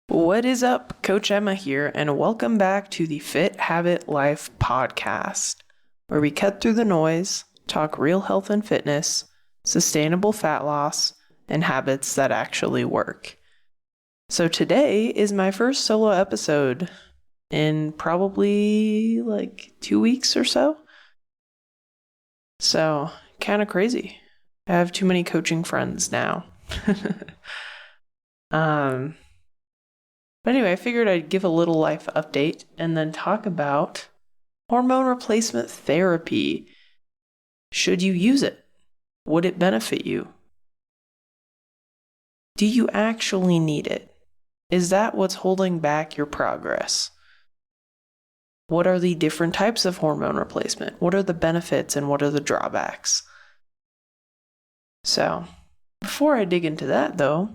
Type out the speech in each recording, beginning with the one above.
What is up? Coach Emma here, and welcome back to the Fit Habit Life podcast, where we cut through the noise, talk real health and fitness, sustainable fat loss, and habits that actually work. So today is my first solo episode in probably like 2 weeks or so. So, kind of crazy. I have too many coaching friends now. But anyway, I figured I'd give a little life update and then talk about hormone replacement therapy. Should you use it? Would it benefit you? Do you actually need it? Is that what's holding back your progress? What are the different types of hormone replacement? What are the benefits and what are the drawbacks? So, before I dig into that though,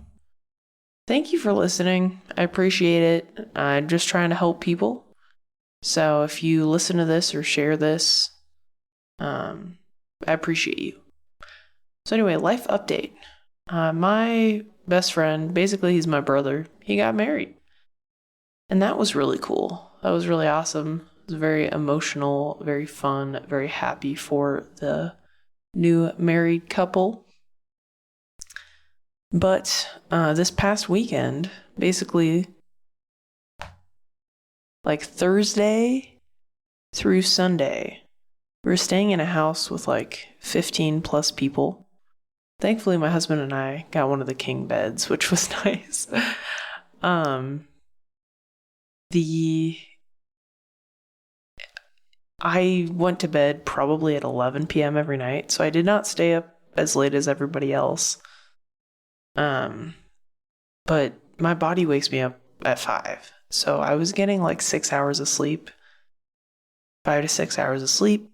thank you for listening. I appreciate it. I'm just trying to help people. So if you listen to this or share this, I appreciate you. So anyway, life update. My best friend, basically he's my brother, he got married. And that was really cool. That was really awesome. It was very emotional, very fun, very happy for the new married couple. But this past weekend, basically like Thursday through Sunday, we were staying in a house with like 15 plus people. Thankfully, my husband and I got one of the king beds, which was nice. I went to bed probably at 11 p.m. every night, so I did not stay up as late as everybody else. But my body wakes me up at 5. So I was getting like 6 hours of sleep, 5 to 6 hours of sleep.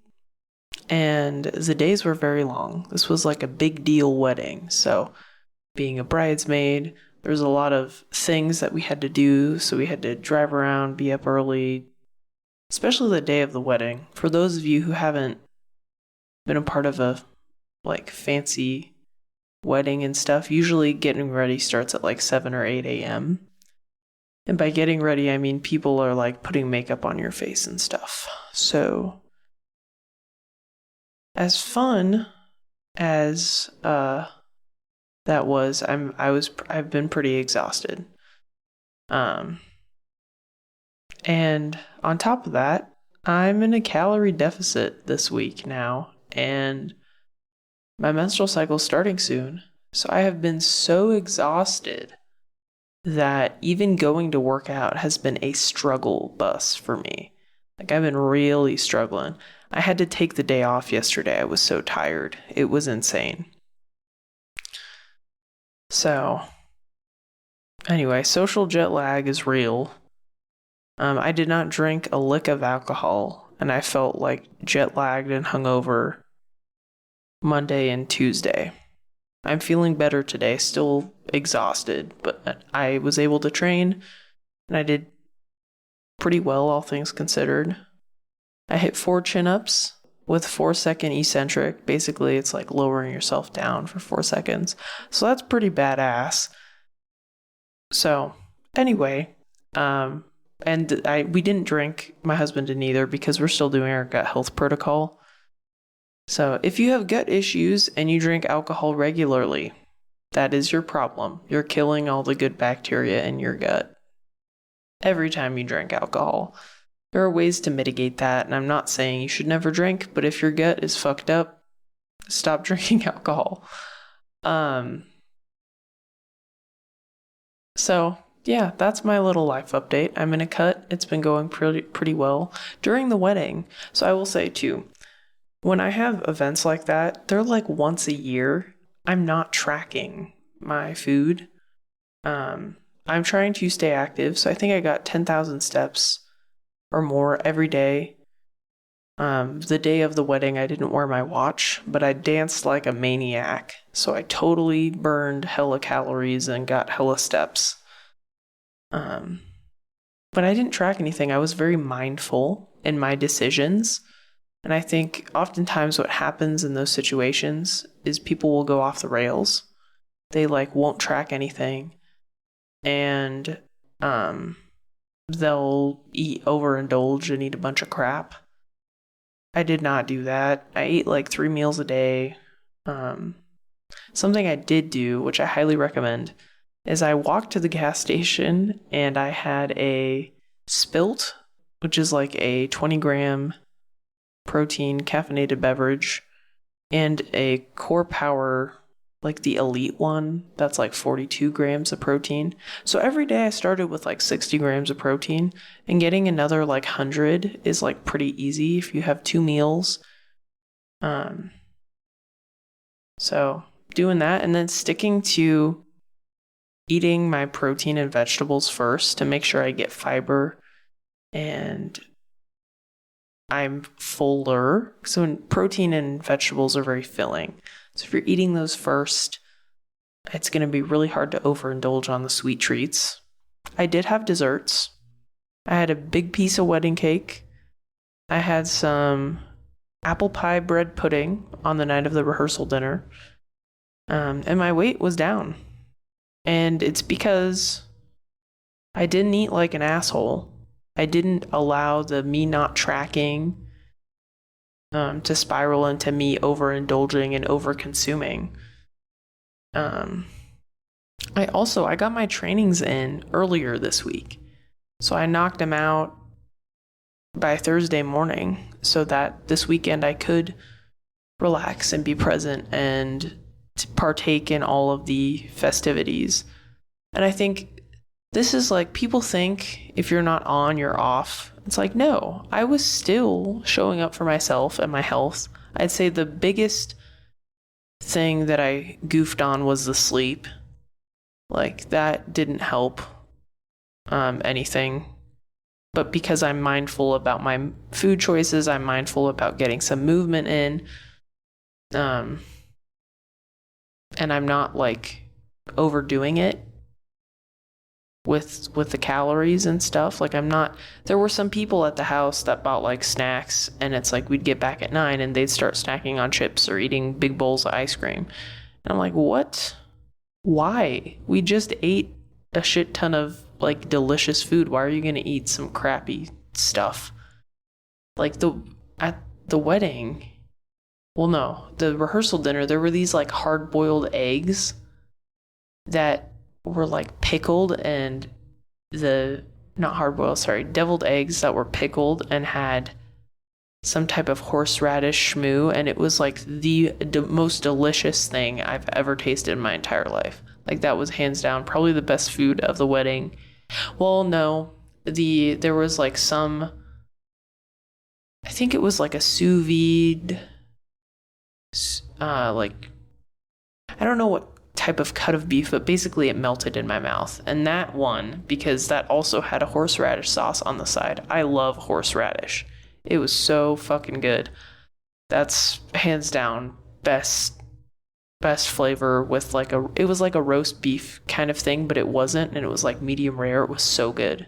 And the days were very long. This was like a big deal wedding. So being a bridesmaid, there was a lot of things that we had to do. So we had to drive around, be up early, especially the day of the wedding. For those of you who haven't been a part of a like fancy wedding and stuff, usually getting ready starts at like 7 or 8 a.m. And by getting ready, I mean people are like putting makeup on your face and stuff. So as fun as that was, I've been pretty exhausted. And on top of that, I'm in a calorie deficit this week now, and my menstrual cycle's starting soon. So I have been so exhausted that even going to work out has been a struggle bus for me. Like I've been really struggling. I had to take the day off yesterday. I was so tired. It was insane. So anyway, social jet lag is real. I did not drink a lick of alcohol, and I felt like jet lagged and hungover Monday and Tuesday. I'm feeling better today, still exhausted, but I was able to train, and I did pretty well, all things considered. I hit 4 chin-ups with 4-second eccentric. Basically, it's like lowering yourself down for 4 seconds. So that's pretty badass. So, anyway, we didn't drink, my husband didn't either, because we're still doing our gut health protocol. So if you have gut issues and you drink alcohol regularly, that is your problem. You're killing all the good bacteria in your gut every time you drink alcohol. There are ways to mitigate that, and I'm not saying you should never drink, but if your gut is fucked up, stop drinking alcohol. So yeah, that's my little life update. I'm in a cut. It's been going pretty well during the wedding. So I will say too, when I have events like that, they're like once a year. I'm not tracking my food. I'm trying to stay active. So I think I got 10,000 steps or more every day. The day of the wedding, I didn't wear my watch, but I danced like a maniac. So I totally burned hella calories and got hella steps. But I didn't track anything. I was very mindful in my decisions. And I think oftentimes what happens in those situations is people will go off the rails. They like won't track anything. And they'll overindulge and eat a bunch of crap. I did not do that. I ate like 3 meals a day. Something I did do, which I highly recommend, is I walked to the gas station and I had a Spilt, which is like a 20-gram protein caffeinated beverage, and a Core Power, like the elite one, that's like 42 grams of protein. So every day I started with like 60 grams of protein, and getting another like 100 is like pretty easy if you have 2 meals. So doing that, and then sticking to eating my protein and vegetables first to make sure I get fiber and I'm fuller. So protein and vegetables are very filling. So if you're eating those first, it's going to be really hard to overindulge on the sweet treats. I did have desserts. I had a big piece of wedding cake. I had some apple pie bread pudding on the night of the rehearsal dinner. And my weight was down. And it's because I didn't eat like an asshole. I didn't allow the me not tracking to spiral into me overindulging and overconsuming. I got my trainings in earlier this week. So I knocked them out by Thursday morning so that this weekend I could relax and be present and partake in all of the festivities. And I think this is like, people think if you're not on, you're off. It's like, no, I was still showing up for myself and my health. I'd say the biggest thing that I goofed on was the sleep. Like, that didn't help anything. But because I'm mindful about my food choices, I'm mindful about getting some movement in. And I'm not like overdoing it with the calories and stuff. Like, there were some people at the house that bought like snacks, and it's like we'd get back at 9 and they'd start snacking on chips or eating big bowls of ice cream. And I'm like, what? Why? We just ate a shit ton of like delicious food. Why are you going to eat some crappy stuff? Like at the wedding, well, no, the rehearsal dinner, there were these like hard-boiled eggs that were like pickled, and deviled eggs that were pickled and had some type of horseradish shmoo, and it was like the most delicious thing I've ever tasted in my entire life. Like, that was hands down probably the best food of the wedding. Well, no, there was like I think it was like a sous vide, like, I don't know what type of cut of beef, but basically it melted in my mouth. And that one, because that also had a horseradish sauce on the side. I love horseradish. It was so fucking good. That's hands down best flavor, with like it was like a roast beef kind of thing, but it wasn't, and it was like medium rare. It was so good.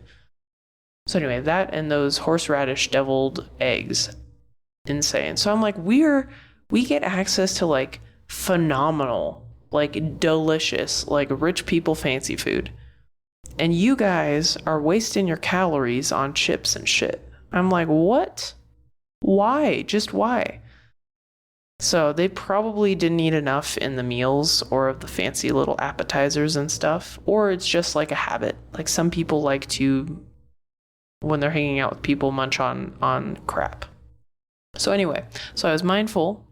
So anyway, that and those horseradish deviled eggs, insane. So I'm like, we get access to like phenomenal, like delicious, like rich people fancy food, and you guys are wasting your calories on chips and shit. I'm like, what? Why? Just why? So they probably didn't eat enough in the meals or of the fancy little appetizers and stuff, or it's just like a habit. Like, some people like to, when they're hanging out with people, munch on crap. So anyway, so I was mindful,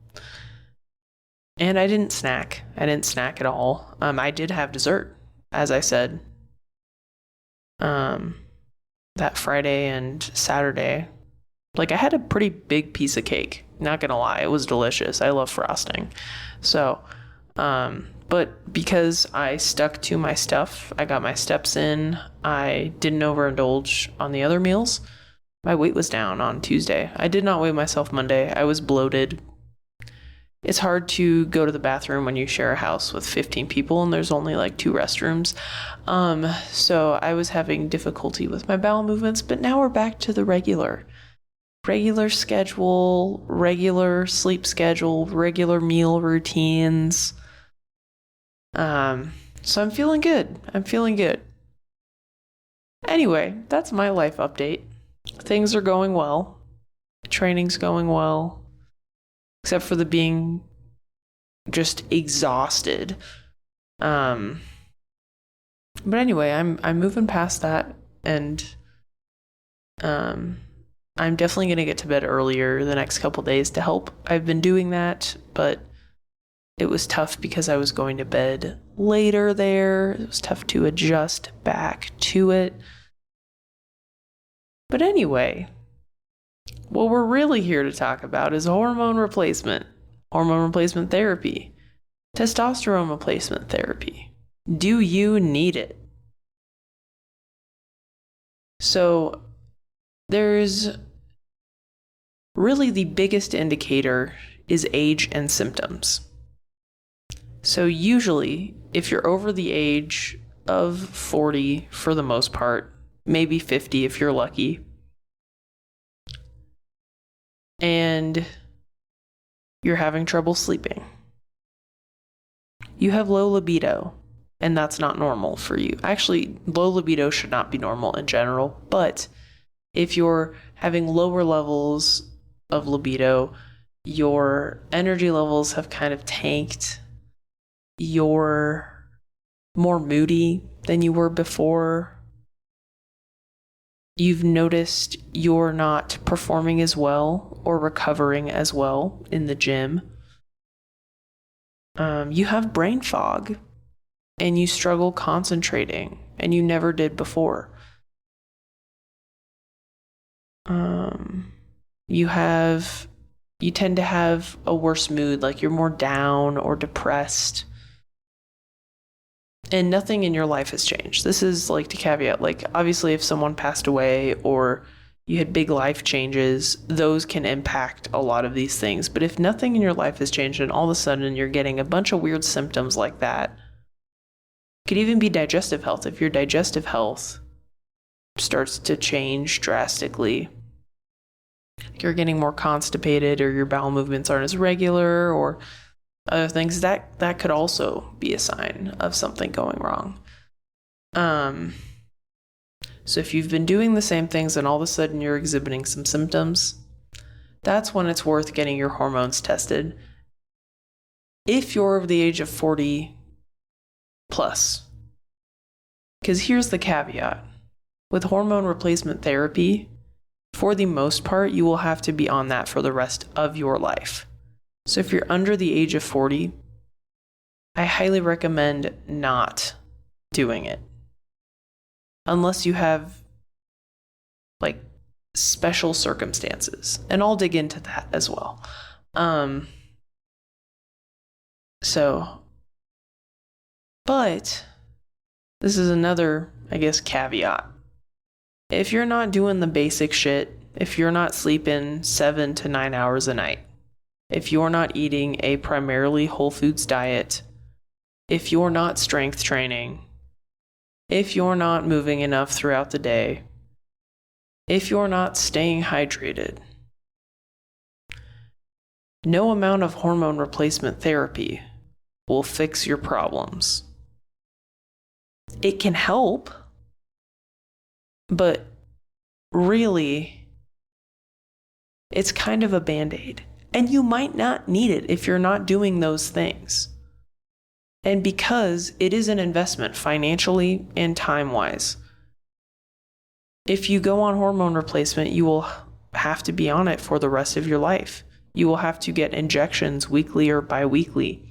and I didn't snack. I didn't snack at all. I did have dessert, as I said, that Friday and Saturday. Like, I had a pretty big piece of cake. Not gonna lie, it was delicious. I love frosting. So, but because I stuck to my stuff, I got my steps in, I didn't overindulge on the other meals, my weight was down on Tuesday. I did not weigh myself Monday. I was bloated. It's hard to go to the bathroom when you share a house with 15 people and there's only like 2 restrooms. So I was having difficulty with my bowel movements, but now we're back to the regular schedule, regular sleep schedule, regular meal routines. So I'm feeling good. Anyway, that's my life update. Things are going well. Training's going well, except for the being just exhausted. But anyway, I'm moving past that, and I'm definitely gonna get to bed earlier the next couple days to help. I've been doing that, but it was tough because I was going to bed later there. It was tough to adjust back to it. But anyway, what we're really here to talk about is hormone replacement therapy, testosterone replacement therapy. Do you need it? So, there's really the biggest indicator is age and symptoms. So, usually, if you're over the age of 40 for the most part, maybe 50 if you're lucky, and you're having trouble sleeping, you have low libido, and that's not normal for you. Actually, low libido should not be normal in general, but if you're having lower levels of libido, your energy levels have kind of tanked, you're more moody than you were before, you've noticed you're not performing as well or recovering as well in the gym, you have brain fog and you struggle concentrating and you never did before. You tend to have a worse mood, like you're more down or depressed. And nothing in your life has changed. This is like to caveat, like obviously if someone passed away or you had big life changes, those can impact a lot of these things. But if nothing in your life has changed and all of a sudden you're getting a bunch of weird symptoms like that, it could even be digestive health. If your digestive health starts to change drastically, you're getting more constipated or your bowel movements aren't as regular or other things, that could also be a sign of something going wrong. So if you've been doing the same things and all of a sudden you're exhibiting some symptoms, that's when it's worth getting your hormones tested. If you're over the age of 40 plus. Because here's the caveat. With hormone replacement therapy, for the most part, you will have to be on that for the rest of your life. So if you're under the age of 40, I highly recommend not doing it. Unless you have like special circumstances. And I'll dig into that as well. But this is another, I guess, caveat. If you're not doing the basic shit, if you're not sleeping 7 to 9 hours a night, if you're not eating a primarily whole foods diet, if you're not strength training, if you're not moving enough throughout the day, if you're not staying hydrated, no amount of hormone replacement therapy will fix your problems. It can help, but really, it's kind of a band-aid. And you might not need it if you're not doing those things. And because it is an investment financially and time-wise. If you go on hormone replacement, you will have to be on it for the rest of your life. You will have to get injections weekly or bi-weekly.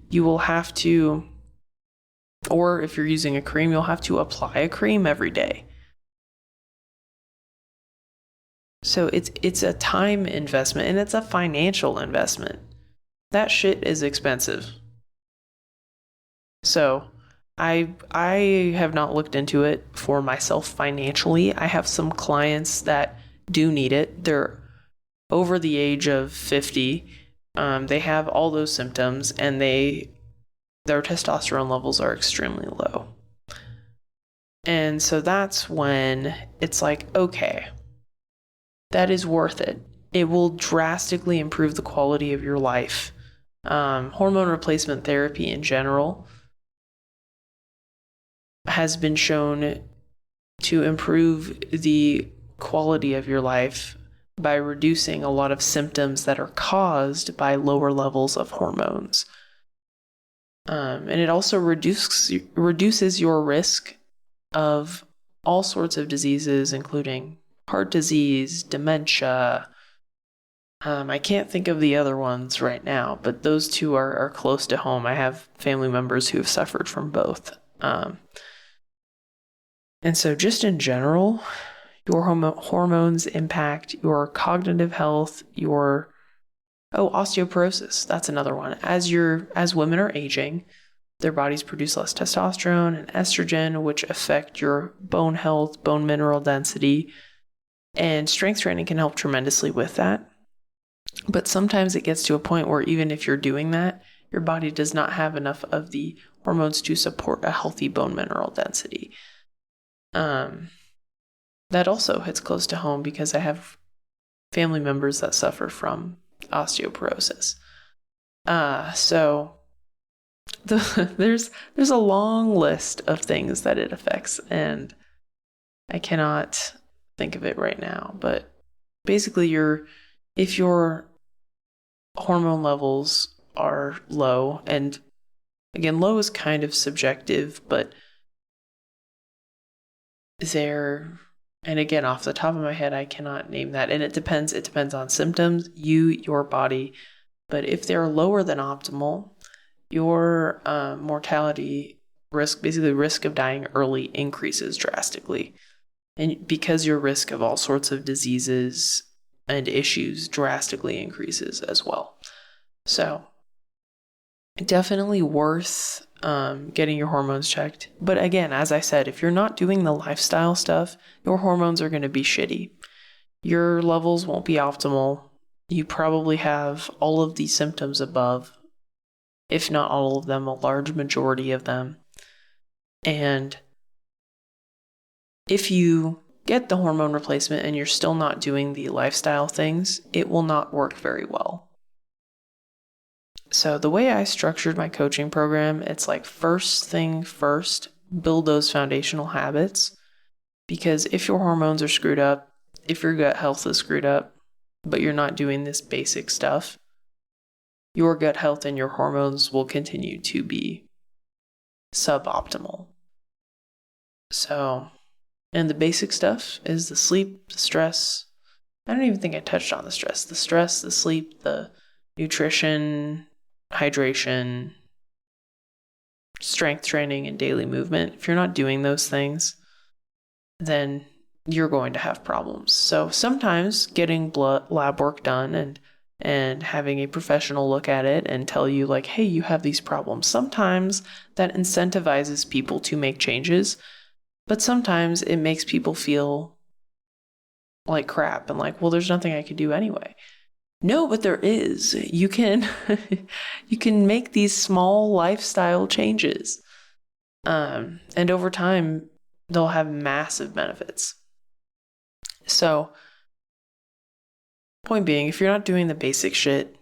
You will have to, or if you're using a cream, you'll have to apply a cream every day. So it's a time investment and it's a financial investment. That shit is expensive. So I have not looked into it for myself financially. I have some clients that do need it. They're over the age of 50. They have all those symptoms and their testosterone levels are extremely low. And so that's when it's like, okay, that is worth it. It will drastically improve the quality of your life. Hormone replacement therapy in general has been shown to improve the quality of your life by reducing a lot of symptoms that are caused by lower levels of hormones. And it also reduces your risk of all sorts of diseases, including heart disease, dementia. I can't think of the other ones right now, but those two are close to home. I have family members who have suffered from both. And so just in general, your hormones impact your cognitive health, your osteoporosis. That's another one. As women are aging, their bodies produce less testosterone and estrogen, which affect your bone health, bone mineral density, and strength training can help tremendously with that. But sometimes it gets to a point where even if you're doing that, your body does not have enough of the hormones to support a healthy bone mineral density. That also hits close to home because I have family members that suffer from osteoporosis. So there's a long list of things that it affects, and I cannot think of it right now. But basically, if your hormone levels are low, and again, low is kind of subjective, but and again, off the top of my head, I cannot name that. And it depends on symptoms, your body. But if they're lower than optimal, your mortality risk, basically risk of dying early, increases drastically. And because your risk of all sorts of diseases and issues drastically increases as well. So definitely worth getting your hormones checked. But again, as I said, if you're not doing the lifestyle stuff, your hormones are going to be shitty. Your levels won't be optimal. You probably have all of these symptoms above, if not all of them, a large majority of them. And if you get the hormone replacement and you're still not doing the lifestyle things, it will not work very well. So the way I structured my coaching program, it's like first thing first, build those foundational habits. Because if your hormones are screwed up, if your gut health is screwed up, but you're not doing this basic stuff, your gut health and your hormones will continue to be suboptimal. So, and the basic stuff is the sleep, the stress. I don't even think I touched on the stress. The stress, the sleep, the nutrition, hydration, strength training, and daily movement. If you're not doing those things, then you're going to have problems. So sometimes getting blood lab work done and having a professional look at it and tell you like, hey, you have these problems. Sometimes that incentivizes people to make changes, but sometimes it makes people feel like crap and like, well, there's nothing I could do anyway. No, but there is. You can make these small lifestyle changes. And over time, they'll have massive benefits. So, point being, if you're not doing the basic shit,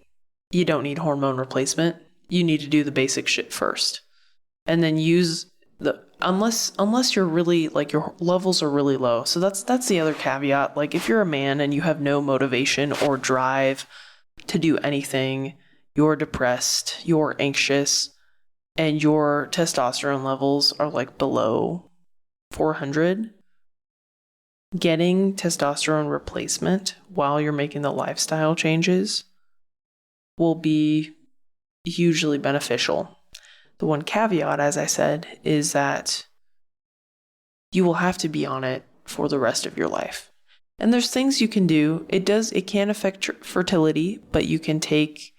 you don't need hormone replacement. You need to do the basic shit first. And then use unless you're really, like, your levels are really low. So that's the other caveat. Like, if you're a man and you have no motivation or drive to do anything, you're depressed, you're anxious, and your testosterone levels are like below 400, getting testosterone replacement while you're making the lifestyle changes will be hugely beneficial. The one caveat, as I said, is that you will have to be on it for the rest of your life. And there's things you can do. It can affect fertility, but you can take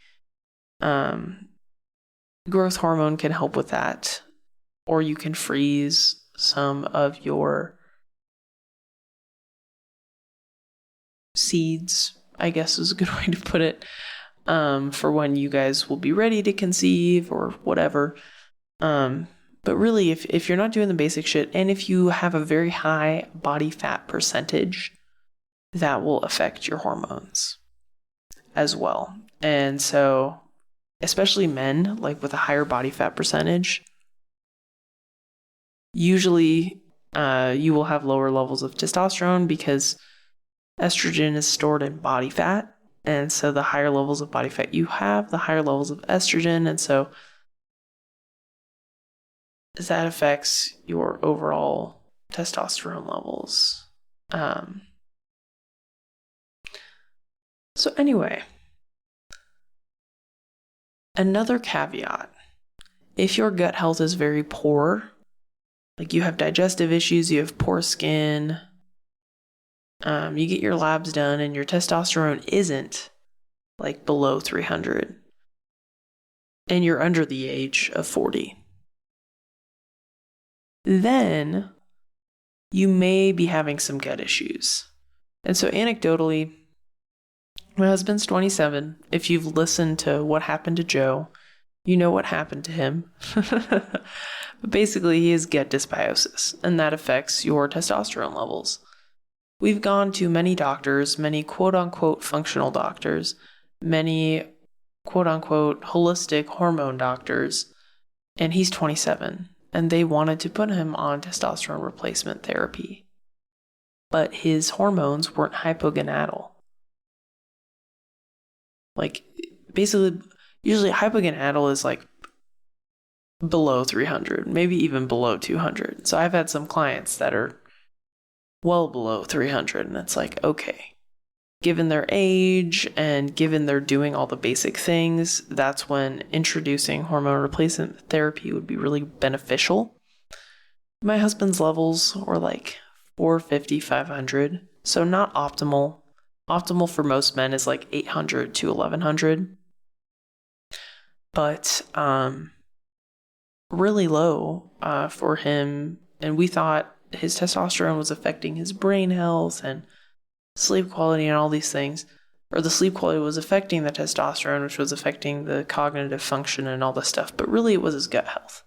growth hormone can help with that. Or you can freeze some of your seeds, I guess is a good way to put it, for when you guys will be ready to conceive or whatever. But really, if you're not doing the basic shit, and if you have a very high body fat percentage, that will affect your hormones as well. And so, especially men, like with a higher body fat percentage, usually You will have lower levels of testosterone because estrogen is stored in body fat. And so the higher levels of body fat you have, the higher levels of estrogen. And so that affects your overall testosterone levels. So anyway, another caveat. If your gut health is very poor, like you have digestive issues, you have poor skin, you get your labs done and your testosterone isn't like below 300, and you're under the age of 40, then you may be having some gut issues. And so anecdotally, my husband's 27. If you've listened to What Happened to Joe, you know what happened to him. But basically, he has gut dysbiosis, and that affects your testosterone levels. We've gone to many doctors, many quote-unquote functional doctors, many quote-unquote holistic hormone doctors, and he's 27, and they wanted to put him on testosterone replacement therapy. But his hormones weren't hypogonadal. Like, basically, usually hypogonadal is like below 300, maybe even below 200. So I've had some clients that are well below 300, and it's like, okay, given their age and given they're doing all the basic things, that's when introducing hormone replacement therapy would be really beneficial. My husband's levels were like 450, 500, so not optimal. Optimal for most men is like 800 to 1100. But really low for him, and we thought his testosterone was affecting his brain health and sleep quality and all these things, or the sleep quality was affecting the testosterone, which was affecting the cognitive function and all this stuff, but really it was his gut health.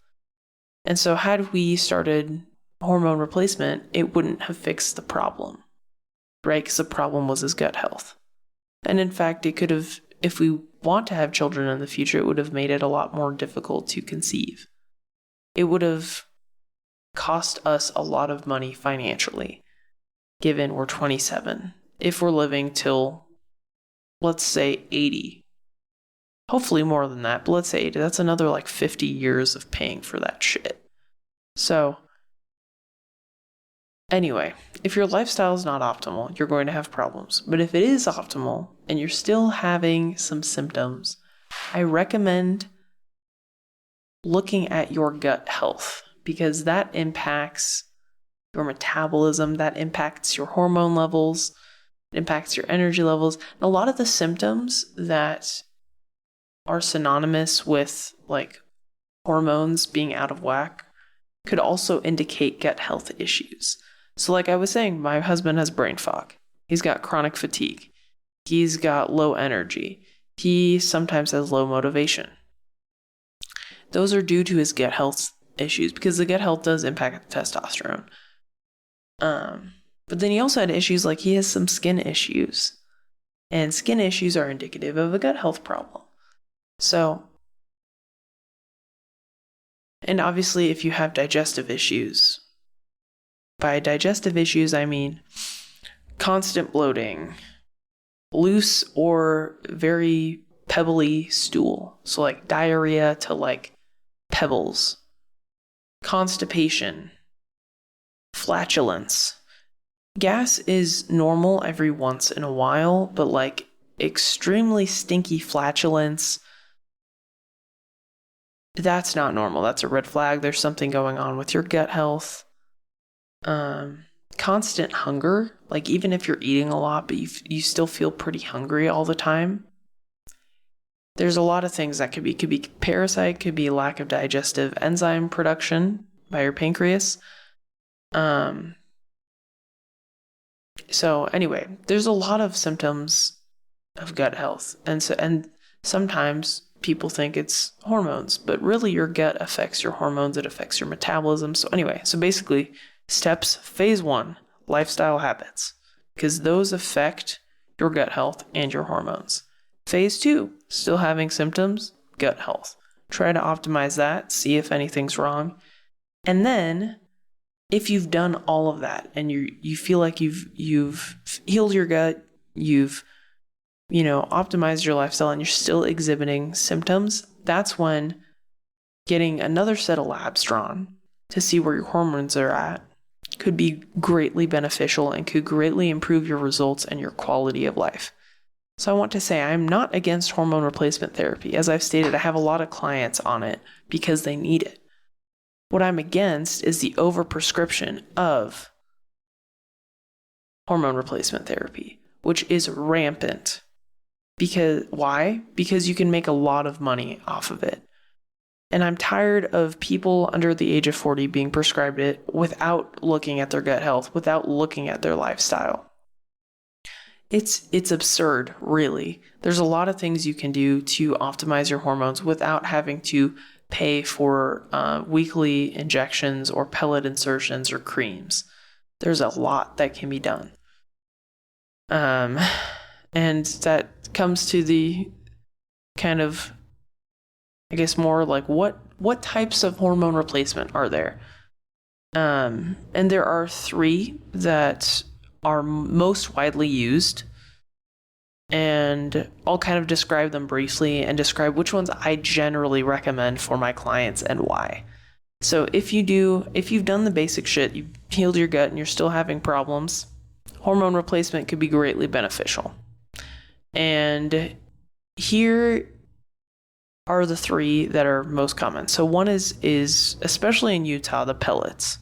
And so had we started hormone replacement, it wouldn't have fixed the problem, right? Because the problem was his gut health. And in fact, it could have, if we want to have children in the future, it would have made it a lot more difficult to conceive. It would have cost us a lot of money financially, given we're 27. If we're living till, let's say, 80. Hopefully more than that, but let's say 80. That's another like 50 years of paying for that shit. So, anyway, if your lifestyle is not optimal, you're going to have problems. But if it is optimal and you're still having some symptoms, I recommend looking at your gut health, because that impacts your metabolism, that impacts your hormone levels, it impacts your energy levels. And a lot of the symptoms that are synonymous with like hormones being out of whack could also indicate gut health issues. So like I was saying, my husband has brain fog. He's got chronic fatigue. He's got low energy. He sometimes has low motivation. Those are due to his gut health issues, because the gut health does impact the testosterone. But then he also had issues like he has some skin issues, and skin issues are indicative of a gut health problem. So, and obviously if you have digestive issues, by digestive issues I mean constant bloating, loose or very pebbly stool, so like diarrhea to like pebbles, constipation, flatulence. Gas is normal every once in a while, but like extremely stinky flatulence, that's not normal. That's a red flag. There's something going on with your gut health. Constant hunger, like even if you're eating a lot, but you still feel pretty hungry all the time. There's a lot of things that could be parasite, could be lack of digestive enzyme production by your pancreas. So anyway, there's a lot of symptoms of gut health. And sometimes people think it's hormones, but really your gut affects your hormones, it affects your metabolism. So anyway, so basically steps, phase 1, lifestyle habits, because those affect your gut health and your hormones. Phase 2, still having symptoms, gut health. Try to optimize that, see if anything's wrong. And then if you've done all of that and you feel like you've healed your gut, you've optimized your lifestyle, and you're still exhibiting symptoms, that's when getting another set of labs drawn to see where your hormones are at could be greatly beneficial and could greatly improve your results and your quality of life. So I want to say I'm not against hormone replacement therapy. As I've stated, I have a lot of clients on it because they need it. What I'm against is the overprescription of hormone replacement therapy, which is rampant. Why? Because you can make a lot of money off of it. And I'm tired of people under the age of 40 being prescribed it without looking at their gut health, without looking at their lifestyle. It's absurd, really. There's a lot of things you can do to optimize your hormones without having to pay for weekly injections or pellet insertions or creams. There's a lot that can be done. And that comes to the kind of, I guess, more like what types of hormone replacement are there? And there are 3 that are most widely used. And I'll kind of describe them briefly and describe which ones I generally recommend for my clients and why. So if you've done the basic shit, you've healed your gut and you're still having problems, hormone replacement could be greatly beneficial. And here are the 3 that are most common. So one is especially in Utah, the pellets.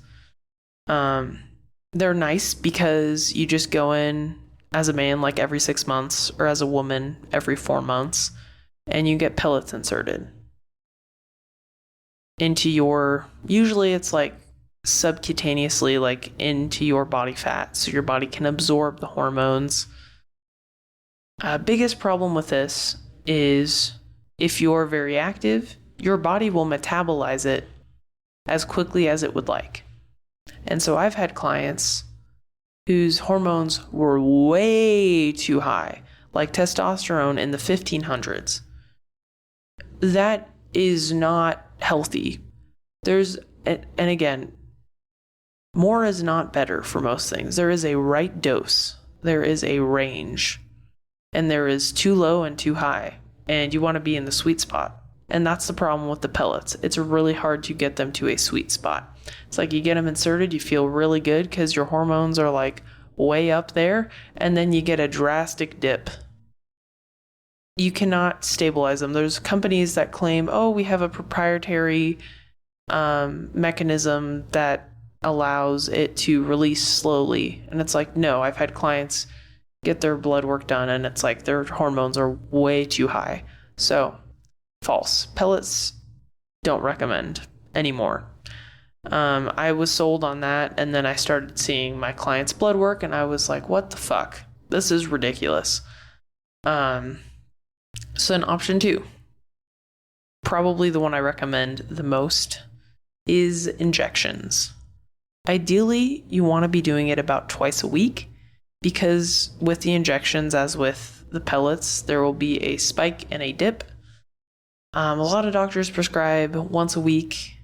They're nice because you just go in as a man like every 6 months, or as a woman every 4 months, and you get pellets inserted into usually it's like subcutaneously, like into your body fat, so your body can absorb the hormones. Biggest problem with this is if you're very active, your body will metabolize it as quickly as it would like. And so I've had clients whose hormones were way too high, like testosterone in the 1500s. That is not healthy. And again, more is not better for most things. There is a right dose. There is a range. And there is too low and too high. And you want to be in the sweet spot. And that's the problem with the pellets. It's really hard to get them to a sweet spot. It's like you get them inserted, you feel really good because your hormones are like way up there, and then you get a drastic dip. You cannot stabilize them. There's companies that claim, we have a proprietary mechanism that allows it to release slowly. And it's like, no, I've had clients get their blood work done and it's like their hormones are way too high. So, false. Pellets, don't recommend anymore. I was sold on that, and then I started seeing my clients' blood work, and I was like, what the fuck? This is ridiculous. So then option 2, probably the one I recommend the most, is injections. Ideally, you want to be doing it about twice a week, because with the injections, as with the pellets, there will be a spike and a dip. A lot of doctors prescribe once a week,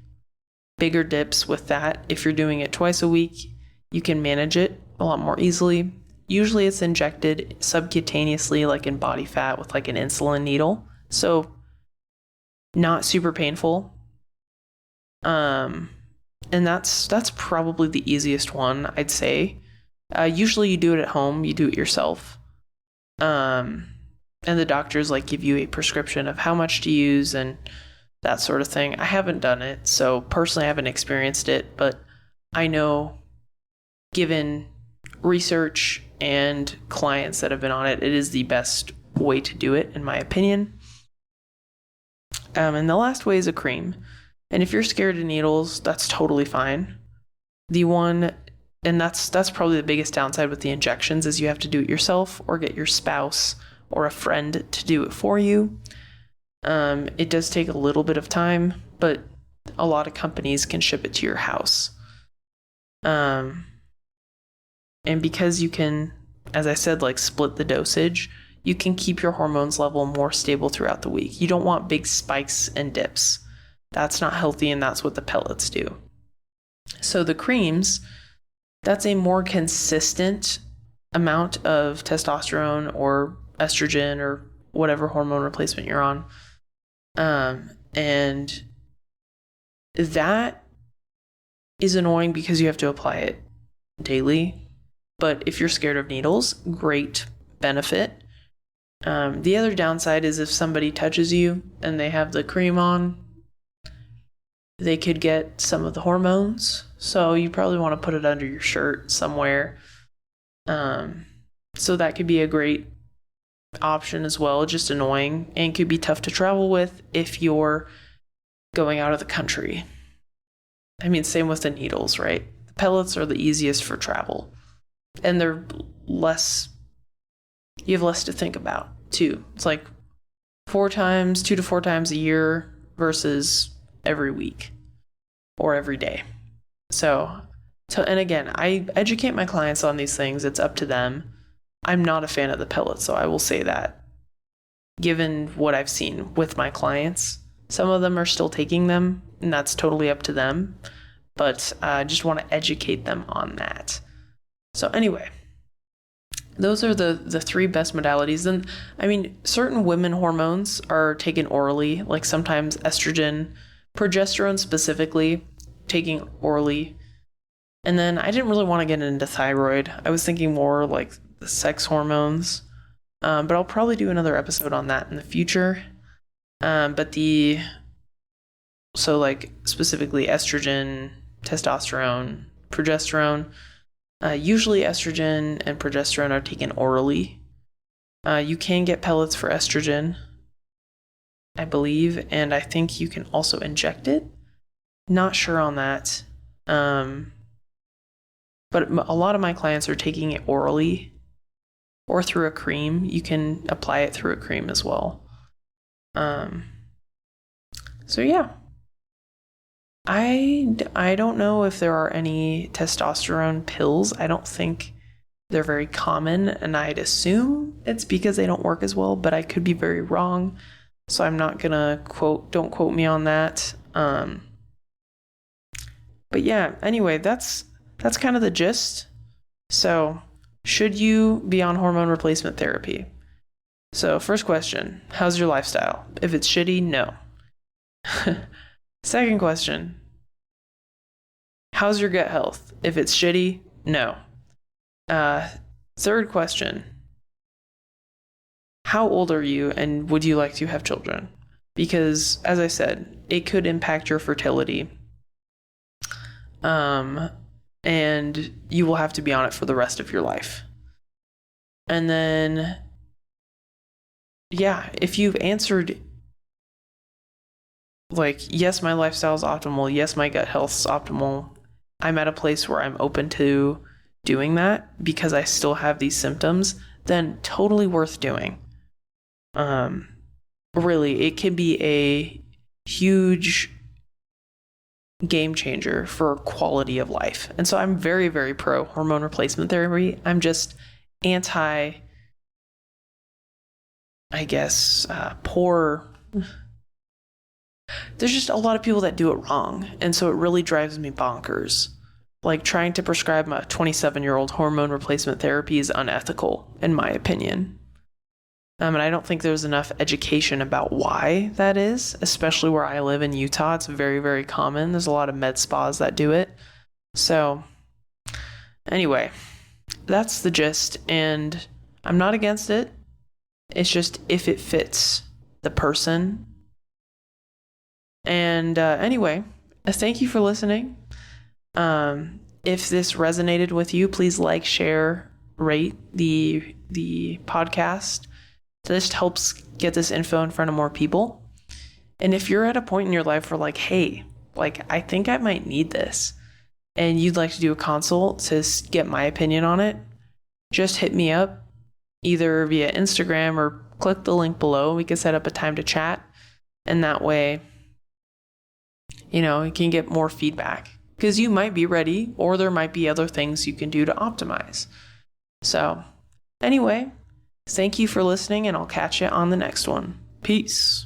bigger dips with that. If you're doing it twice a week, you can manage it a lot more easily. Usually it's injected subcutaneously, like in body fat with like an insulin needle. So not super painful. And that's probably the easiest one, I'd say. Usually you do it at home, you do it yourself. And the doctors like give you a prescription of how much to use and that sort of thing. I haven't done it, so personally I haven't experienced it, but I know, given research and clients that have been on it, it is the best way to do it, in my opinion. And the last way is a cream. And if you're scared of needles, that's totally fine. And that's probably the biggest downside with the injections, is you have to do it yourself or get your spouse or a friend to do it for you. It does take a little bit of time, but a lot of companies can ship it to your house. And because you can, as I said, like split the dosage, you can keep your hormones level more stable throughout the week. You don't want big spikes and dips. That's not healthy, and that's what the pellets do. So the creams, that's a more consistent amount of testosterone or estrogen or whatever hormone replacement you're on. And that is annoying because you have to apply it daily. But if you're scared of needles, great benefit. The other downside is if somebody touches you and they have the cream on, they could get some of the hormones. So you probably want to put it under your shirt somewhere. So that could be a great option as well, just annoying, and could be tough to travel with if you're going out of the country. I mean, same with the needles, right? The pellets are the easiest for travel, and they're less, you have less to think about too. It's like 2 to 4 times a year versus every week or every day. So, and again, I educate my clients on these things. It's up to them. I'm not a fan of the pellets, so I will say that. Given what I've seen with my clients, some of them are still taking them, and that's totally up to them. But I just want to educate them on that. So anyway, those are the 3 best modalities. And I mean, certain women hormones are taken orally, like sometimes estrogen, progesterone specifically, taking orally. And then I didn't really want to get into thyroid. I was thinking more like the sex hormones. But I'll probably do another episode on that in the future. So like specifically estrogen, testosterone, progesterone, usually estrogen and progesterone are taken orally. You can get pellets for estrogen, I believe, and I think you can also inject it. Not sure on that. But a lot of my clients are taking it orally or through a cream. You can apply it through a cream as well. So yeah. I don't know if there are any testosterone pills. I don't think they're very common, and I'd assume it's because they don't work as well, but I could be very wrong. So I'm not gonna don't quote me on that. But yeah, anyway, that's kind of the gist. So, should you be on hormone replacement therapy? So, first question, how's your lifestyle? If it's shitty, no. Second question, how's your gut health? If it's shitty, no. Third question, how old are you and would you like to have children? Because, as I said, it could impact your fertility. And you will have to be on it for the rest of your life. And then, yeah, if you've answered like, yes, my lifestyle is optimal, yes, my gut health is optimal, I'm at a place where I'm open to doing that because I still have these symptoms, then totally worth doing. Really, it can be a huge game changer for quality of life. And so I'm very, very pro hormone replacement therapy. I'm just anti, I guess, poor. There's just a lot of people that do it wrong. And so it really drives me bonkers. Like trying to prescribe a 27-year-old hormone replacement therapy is unethical, in my opinion. And I don't think there's enough education about why that is, especially where I live in Utah. It's very, very common. There's a lot of med spas that do it. So anyway, that's the gist. And I'm not against it. It's just if it fits the person. And anyway, thank you for listening. If this resonated with you, please like, share, rate the podcast. This helps get this info in front of more people. And if you're at a point in your life where like, hey, like I think I might need this, and you'd like to do a consult to get my opinion on it, just hit me up either via Instagram or click the link below. We can set up a time to chat, and that way, you can get more feedback because you might be ready or there might be other things you can do to optimize. So anyway, thank you for listening, and I'll catch you on the next one. Peace.